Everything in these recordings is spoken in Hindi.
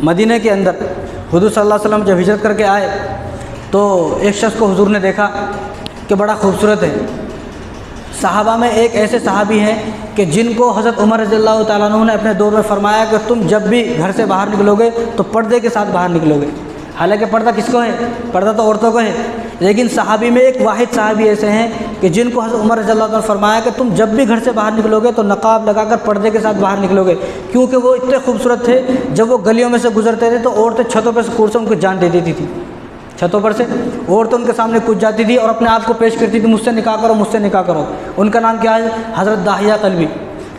मदीने के अंदर हुज़ूर सल्लल्लाहु अलैहि वसल्लम जब हिजरत करके आए तो एक शख्स को हुज़ूर ने देखा कि बड़ा खूबसूरत है। सहाबा में एक ऐसे सहाबी हैं कि जिनको हज़रत उमर रज़ियल्लाहु ताला अन्हु ने अपने दौर में फ़रमाया कि तुम जब भी घर से बाहर निकलोगे तो पर्दे के साथ बाहर निकलोगे। हालांकि पर्दा किसको है? पर्दा तो औरतों को है, लेकिन सहाबी में एक वाहिद सहाबी ऐसे हैं कि जिनको हज़रत उमर रज़ियल्लाहु ताला फरमाया कि तुम जब भी घर से बाहर निकलोगे तो नकाब लगाकर पर्दे के साथ बाहर निकलोगे, क्योंकि वो इतने खूबसूरत थे। जब वो गलियों में से गुजरते थे तो औरतें छतों पर से कूद से उनको जान दे देती थी। छतों पर से औरतें उनके सामने कूद जाती थी और अपने आप को पेश करती थी, मुझसे निकाह करो, मुझसे निकाह करो। उनका नाम क्या है? हज़रत दाहिया कल्बी।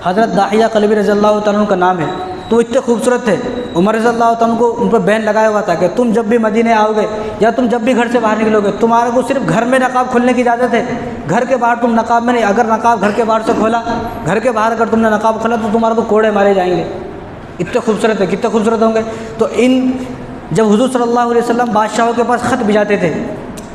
हज़रत दाहिया कल्बी रज़ियल्लाहु ताला अन्हु का नाम है। तो इतने खूबसूरत थे। उमर रज़ियल्लाहु ताला अन्हु को उन पर बैन लगाया हुआ था कि तुम जब भी मदीने आओगे या तुम जब भी घर से बाहर निकलोगे, तुम्हारे को सिर्फ घर में नकाब खोलने की इजाज़त है, घर के बाहर तुम नकाब में नहीं। अगर नकाब घर के बाहर से खोला, घर के बाहर अगर तुमने नकाब खोला तो तुम्हारे को कोड़े मारे जाएंगे। इतने खूबसूरत है, कितने खूबसूरत होंगे। तो जब हुज़ूर सल्लल्लाहु अलैहि वसल्लम बादशाहों के पास ख़त भिजाते थे,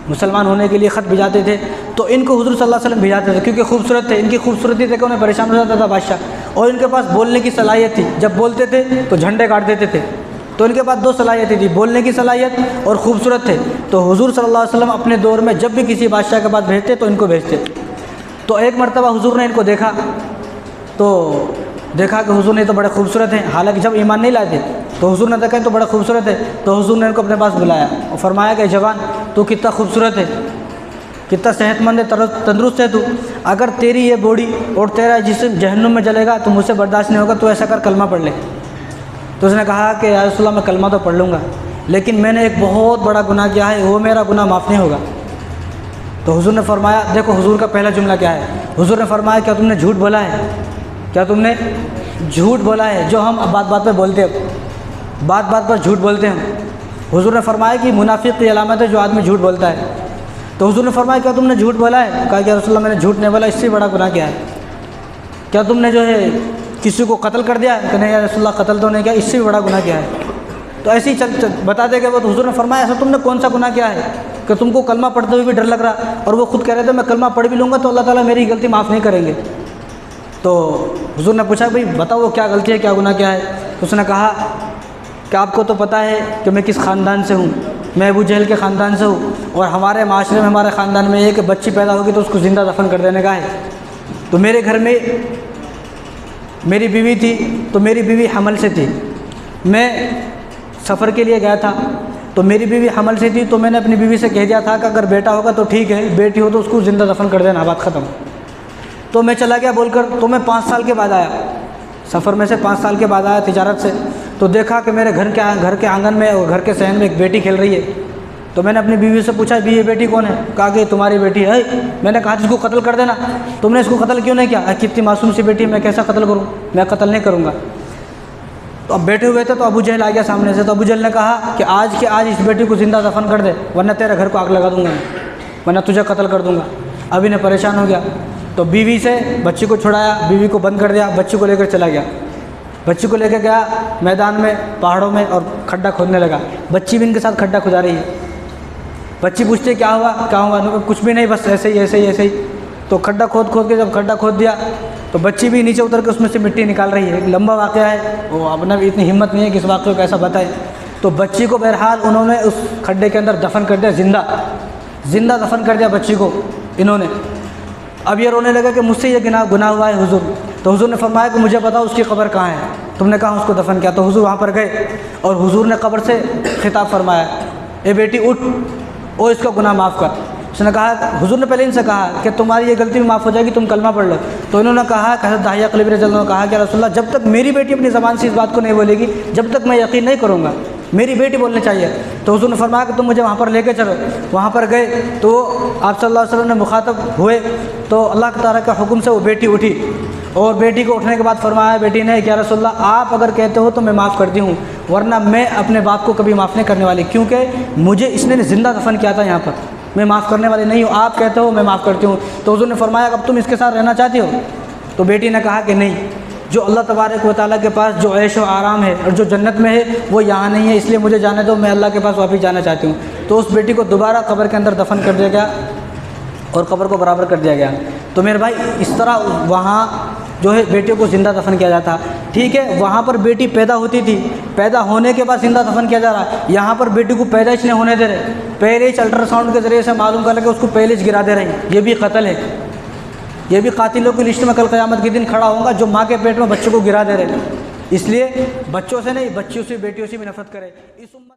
मुसलमान होने के लिए ख़त भिजाते थे, तो इनको हुज़ूर सल्लल्लाहु अलैहि वसल्लम भिजाते थे क्योंकि खूबसूरत थे। इनकी खूबसूरती देख उन्हें परेशान हो जाता था बादशाह। और इनके पास बोलने की सलाहियत थी, जब बोलते थे तो झंडे काट देते थे। तो इनके पास दो सलाहियतें थी, बोलने की सलाहियत और ख़ूबसूरत थे। तो हुज़ूर सल्लल्लाहु अलैहि वसल्लम अपने दौर में जब भी किसी बादशाह के पास भेजते तो इनको भेजते। तो एक मरतबा हुज़ूर ने इनको देखा, तो देखा कि हुज़ूर ने तो बड़े खूबसूरत हैं। हालांकि जब ईमान नहीं लाए थे तो हुज़ूर ने देखा तो बड़ा खूबसूरत है। तो हुज़ूर ने इनको अपने पास बुलाया और फरमाया कि जवान, तू कितना खूबसूरत है, कितना सेहतमंद है, तंदुरुस्त है तू। अगर तेरी ये बॉडी और तेरा जिस्म जहन्नुम में जलेगा तो मुझसे बर्दाश्त नहीं होगा, तो ऐसा कर कलमा पढ़ ले। तो उसने कहा कि या रसूलल्लाह मैं कलमा तो पढ़ लूँगा, लेकिन मैंने एक बहुत बड़ा गुनाह किया है, वो मेरा गुनाह माफ़ नहीं होगा। तो हुज़ूर ने फरमाया, देखो हुज़ूर का पहला जुमला क्या है। हुज़ूर ने फरमाया, क्या तुमने झूठ बोला है? क्या तुमने झूठ बोला है? जो हम बात बात पे बोलते हैं, बात बात पर झूठ बोलते हैं। हुज़ूर ने फरमाया कि मुनाफिक की अलामत है जो आदमी झूठ बोलता है। तो हुज़ूर ने फरमाया, क्या तुमने झूठ बोला है? कहा कि या रसूलल्लाह मैंने झूठ नहीं बोला, इससे बड़ा गुनाह क्या है? क्या तुमने जो है किसी को कत्ल कर दिया? कि नहीं या रसूलल्लाह कत्ल तो नहीं किया, इससे भी बड़ा गुनाह क्या है? तो ऐसे ही चल बता देगा वो। तो हुज़ूर ने फरमाया, ऐसा तुमने कौन सा गुनाह किया है कि तुमको कलमा पढ़ते हुए भी डर लग रहा? और वो खुद कह रहे थे मैं कलमा पढ़ भी लूँगा तो अल्लाह ताला मेरी गलती माफ़ नहीं करेंगे। तो हुज़ूर ने पूछा, भाई बताओ वो क्या गलती है, क्या गुनाह क्या है? तो उसने कहा कि आपको तो पता है कि मैं किस ख़ानदान से हूँ, मैं अबू जहल के ख़ानदान से हूँ। और हमारे माशरे में, हमारे ख़ानदान में एक बच्ची पैदा होगी तो उसको ज़िंदा दफन कर देने का है। तो मेरे घर में मेरी बीवी थी, तो मेरी बीवी हमल से थी। मैं सफ़र के लिए गया था तो मेरी बीवी हमल से थी, तो मैंने अपनी बीवी से कह दिया था कि अगर बेटा होगा तो ठीक है, बेटी हो तो उसको ज़िंदा दफन कर देना, बात ख़त्म। तो मैं चला गया बोलकर। तो मैं 5 साल के बाद आया, सफ़र में से 5 साल के बाद आया तिजारत से। तो देखा कि मेरे घर के आंगन में और घर के सहन में एक बेटी खेल रही है। तो मैंने अपनी बीवी से पूछा, भी ये बेटी कौन है? कहा कि तुम्हारी बेटी है। मैंने कहा इसको कत्ल कर देना। तुमने इसको कत्ल क्यों नहीं किया? कितनी मासूम सी बेटी है, मैं कैसा कत्ल करूँ? मैं कत्ल नहीं करूँगा। तो अब बैठे हुए थे तो अबू जहल आ गया सामने से। तो अबू जहल ने कहा कि आज के आज इस बेटी को ज़िंदा दफन कर दे, वरना तेरे घर को आग लगा दूँगा, वरना तुझे कत्ल कर दूँगा। अभी ने परेशान हो गया तो बीवी से बच्ची को छुड़ाया, बीवी को बंद कर दिया, बच्ची को लेकर चला गया। बच्ची को लेकर गया मैदान में, पहाड़ों में, और खड्डा खोदने लगा। बच्ची भी इनके साथ खड्डा खुदा रही है। बच्ची पूछते क्या हुआ, क्या हुआ? कुछ भी नहीं, बस ऐसे ही ऐसे ही ऐसे ही। तो खड्डा खोद खोद के जब खड्डा खोद दिया तो बच्ची भी नीचे उतर के उसमें से मिट्टी निकाल रही है। एक लंबा वाक़या है, वो अपना भी इतनी हिम्मत नहीं है कि इस वाक़े को कैसा बताए। तो बच्ची को बहरहाल उन्होंने उस खड्डे के अंदर दफन कर दिया, जिंदा दफन कर दिया बच्ची को इन्होंने। अब ये रोने लगा कि मुझसे ये गुनाह हुआ है हुज़ूर। तो हुज़ूर ने फरमाया कि मुझे बताओ उसकी कब्र कहाँ है? तुमने कहा उसको दफन किया। तो हुज़ूर वहाँ पर गए और हुज़ूर ने कब्र से खिताब फरमाया, ए बेटी उठ और इसका गुनाह माफ़ कर। उसने कहा, हुज़ूर ने पहले इनसे कहा कि तुम्हारी ये गलती भी माफ़ हो जाएगी, तुम कलमा पढ़ लो। तो इन्होंने कहा, हज़रत दाहिया कल्बी रज़ियल्लाहु अन्हु ने कहा कि रसूलल्लाह जब तक मेरी बेटी अपनी ज़बान से इस बात को नहीं बोलेगी, जब तक मैं यकीन नहीं करूँगा, मेरी बेटी बोलनी चाहिए। तो हुज़ूर ने फरमाया कि तुम मुझे वहाँ पर लेके चलो। वहाँ पर गए तो आप सल्लल्लाहु अलैहि वसल्लम ने मुखातब हुए तो अल्लाह ताला के हुक्म से वो बेटी उठी। और बेटी को उठने के बाद फरमाया बेटी ने, क्या रसूलल्लाह आप अगर कहते हो तो मैं माफ़ करती हूँ, वरना मैं अपने बाप को कभी माफ़ नहीं करने वाली, क्योंकि मुझे इसने ज़िंदा दफन किया था यहाँ पर, मैं माफ़ करने वाली नहीं हूँ। आप कहते हो मैं माफ़ करती हूँ। तो हुज़ूर ने फरमाया अब तुम इसके साथ रहना चाहती हो? तो बेटी ने कहा कि नहीं, जो अल्लाह तबारक व तआला के पास जो ऐश व आराम है और जो जन्नत में है वो यहाँ नहीं है, इसलिए मुझे जाने दो, मैं अल्लाह के पास वापस जाना चाहती हूँ। तो उस बेटी को दोबारा कब्र के अंदर दफन कर दिया गया और कब्र को बराबर कर दिया गया। तो मेरे भाई इस तरह वहाँ जो है बेटियों को ज़िंदा दफन किया जाता। ठीक है, वहाँ पर बेटी पैदा होती थी, पैदा होने के बाद ज़िंदा दफन किया जा रहा है। यहाँ पर बेटी को पैदाइश नहीं होने दे रहे, पहले ही अल्ट्रासाउंड के ज़रिए से मालूम कर लेके उसको पहले ही गिरा दे रहे हैं। ये भी कत्ल है, ये भी कातिलों की लिस्ट में कल क़यामत के दिन खड़ा होगा, जो माँ के पेट में बच्चों को गिरा दे रहे हैं। इसलिए बच्चों से नहीं, बच्चियों से, बेटियों से भी नफरत करें। इस उम्मत